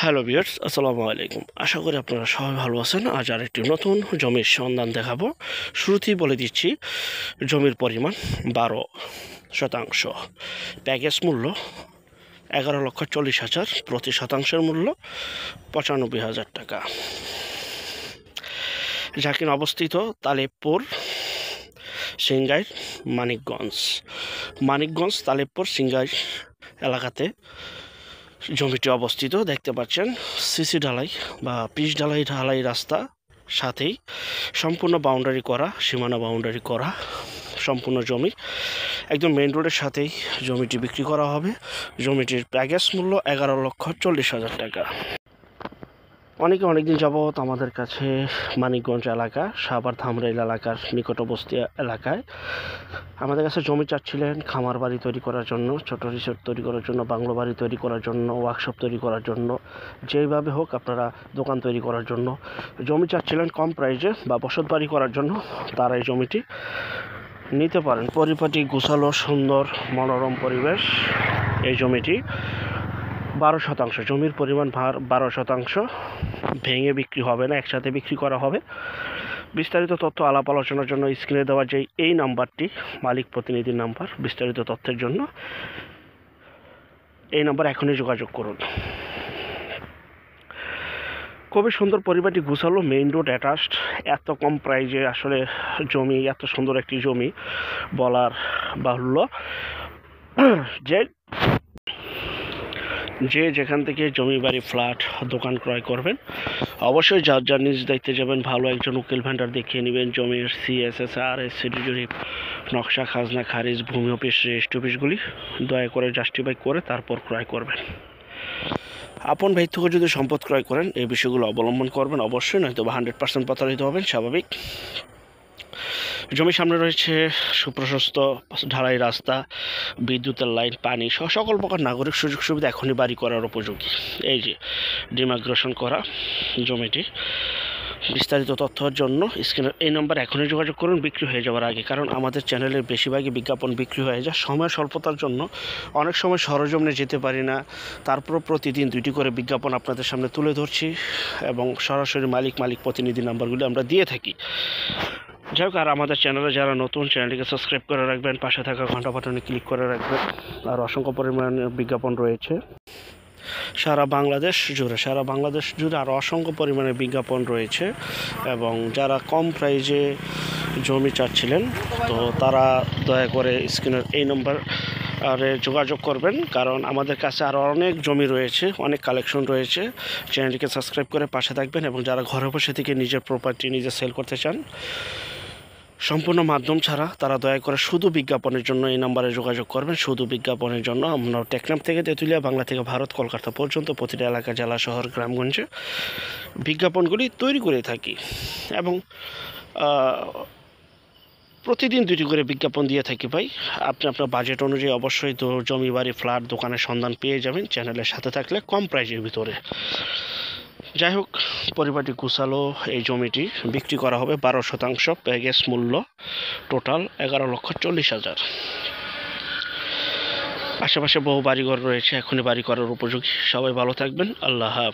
Hello viewers, আসসালামু আলাইকুম। আশা করি আপনারা সবাই ভালো আছেন। আজ আর একটি নতুন জমির সন্ধান দেখাবো। শুরুতেই বলে দিচ্ছি, জমির পরিমাণ 12%। প্যাকেজ মূল্য 11,40,000, প্রতি শতাংশের মূল্য 95,000 টাকা। জাকিন অবস্থিত তালেবপুর, সিংগাইর, মানিকগঞ্জ তালেবপুর সিংগাইর এলাকাতে জমিটি অবস্থিত। দেখতে পাচ্ছেন সিসি ঢালাই বা পিচ ঢালাই রাস্তা, সাথেই সম্পূর্ণ বাউন্ডারি করা, সীমানা বাউন্ডারি করা সম্পূর্ণ জমি। একদম মেইন রোডের সাথেই জমিটি বিক্রি করা হবে। জমিটির প্যাকেজ মূল্য 11,40,000 টাকা। অনেকদিন যাবৎ আমাদের কাছে মানিকগঞ্জ এলাকা, সাভার ধামরাইল এলাকার নিকটবর্তী এলাকায় আমাদের কাছে জমি চাচ্ছিলেন খামার বাড়ি তৈরি করার জন্য, ছোট রিসোর্ট তৈরি করার জন্য, বাংলো বাড়ি তৈরি করার জন্য, ওয়ার্কশপ তৈরি করার জন্য, যেইভাবে হোক আপনারা দোকান তৈরি করার জন্য জমি চাচ্ছিলেন কম প্রাইসে বা বসত বাড়ি করার জন্য, তারা এই জমিটি নিতে পারেন। পরিপাটি, গোছালো, সুন্দর, মনোরম পরিবেশ। এই জমিটি 12%। জমির পরিমাণ 12%। ভেঙে বিক্রি হবে না, একসাথে বিক্রি করা হবে। বিস্তারিত তথ্য আলাপ আলোচনার জন্য স্ক্রিনে দেওয়া যে এই নাম্বারটি মালিক প্রতিনিধির নাম্বার। বিস্তারিত তথ্যের জন্য এই নাম্বার এখনই যোগাযোগ করুন। খুবই সুন্দর, পরিবারটি গুছালো, মেইন রোড অ্যাটাচড। এত কম প্রাইজে আসলে জমি, এত সুন্দর একটি জমি বলার বাহুল্য। যে যেখান থেকে জমি বাড়ি ফ্ল্যাট দোকান ক্রয় করবেন, অবশ্যই যার নিজ দায়িত্বে যাবেন, ভালো একজন উকিল ভেন্ডার দেখিয়ে নেবেন। জমির CSSR, সিটি জরিপ, নকশা, খাজনা খারিজ, ভূমি অফিস, রেজিস্ট্রি অফিসগুলি দয়া করে জাস্টিফাই করে তারপর ক্রয় করবেন। আপন ভাই থেকে যদি সম্পদ ক্রয় করেন, এই বিষয়গুলো অবলম্বন করবেন অবশ্যই, নয়তো 100% প্রতারিত হবেন, স্বাভাবিক। জমির সামনে রয়েছে সুপ্রশস্ত ঢালাই রাস্তা, বিদ্যুতের লাইন, পানি সহ সকল প্রকার নাগরিক সুযোগ সুবিধা এখনই বাড়ি করার উপযোগী। এই যে ডিমাগ্রেশন করা জমিটি। বিস্তারিত তথ্যের জন্য স্ক্রিনের এই নাম্বার এখনই যোগাযোগ করুন, বিক্রি হয়ে যাওয়ার আগে। কারণ আমাদের চ্যানেলের বেশিরভাগই বিজ্ঞাপন বিক্রি হয়ে যায়। সময় স্বল্পতার জন্য অনেক সময় সরজমিনে যেতে পারি না, তারপর প্রতিদিন 2টি করে বিজ্ঞাপন আপনাদের সামনে তুলে ধরছি এবং সরাসরি মালিক প্রতিনিধি নাম্বারগুলি আমরা দিয়ে থাকি। যাই হোক, আর আমাদের চ্যানেলে যারা নতুন, চ্যানেলটিকে সাবস্ক্রাইব করে রাখবেন, পাশে থাকা ঘন্টা বাটনে ক্লিক করে রাখবেন। আর অসংখ্য পরিমাণে বিজ্ঞাপন রয়েছে সারা বাংলাদেশ জুড়ে আরও অসংখ্য পরিমাণে বিজ্ঞাপন রয়েছে। এবং যারা কম প্রাইজে জমি চাচ্ছিলেন, তো তারা দয়া করে স্ক্রিনের এই নম্বর আরে যোগাযোগ করবেন। কারণ আমাদের কাছে আরও অনেক জমি রয়েছে, অনেক কালেকশন রয়েছে। চ্যানেলটিকে সাবস্ক্রাইব করে পাশে থাকবেন। এবং যারা ঘরে বসে থেকে নিজের প্রপার্টি নিজে সেল করতে চান সম্পূর্ণ মাধ্যম ছাড়া, তারা দয়া করে শুধু বিজ্ঞাপনের জন্য এই নাম্বারে যোগাযোগ করবেন। শুধু বিজ্ঞাপনের জন্য আমরা টেকনাফ থেকে তেঁতুলিয়া, বাংলা থেকে ভারত, কলকাতা পর্যন্ত প্রতিটা এলাকা, জেলা, শহর, গ্রামগঞ্জে বিজ্ঞাপনগুলি তৈরি করে থাকি। এবং প্রতিদিন 2টি করে বিজ্ঞাপন দিয়ে থাকি ভাই। আপনি আপনার বাজেট অনুযায়ী অবশ্যই তো জমি বাড়ি ফ্ল্যাট দোকানের সন্ধান পেয়ে যাবেন চ্যানেলের সাথে থাকলে, কম প্রাইজের ভিতরে। যাই হোক, পরিবারটি গুছালো। এই জমিটি বিক্রি করা হবে 12%। প্যাকেজ মূল্য টোটাল 11,40,000। আশেপাশে বহু বাড়িঘর রয়েছে, এখনই বাড়ি করার উপযোগী। সবাই ভালো থাকবেন। আল্লাহ হাফেজ।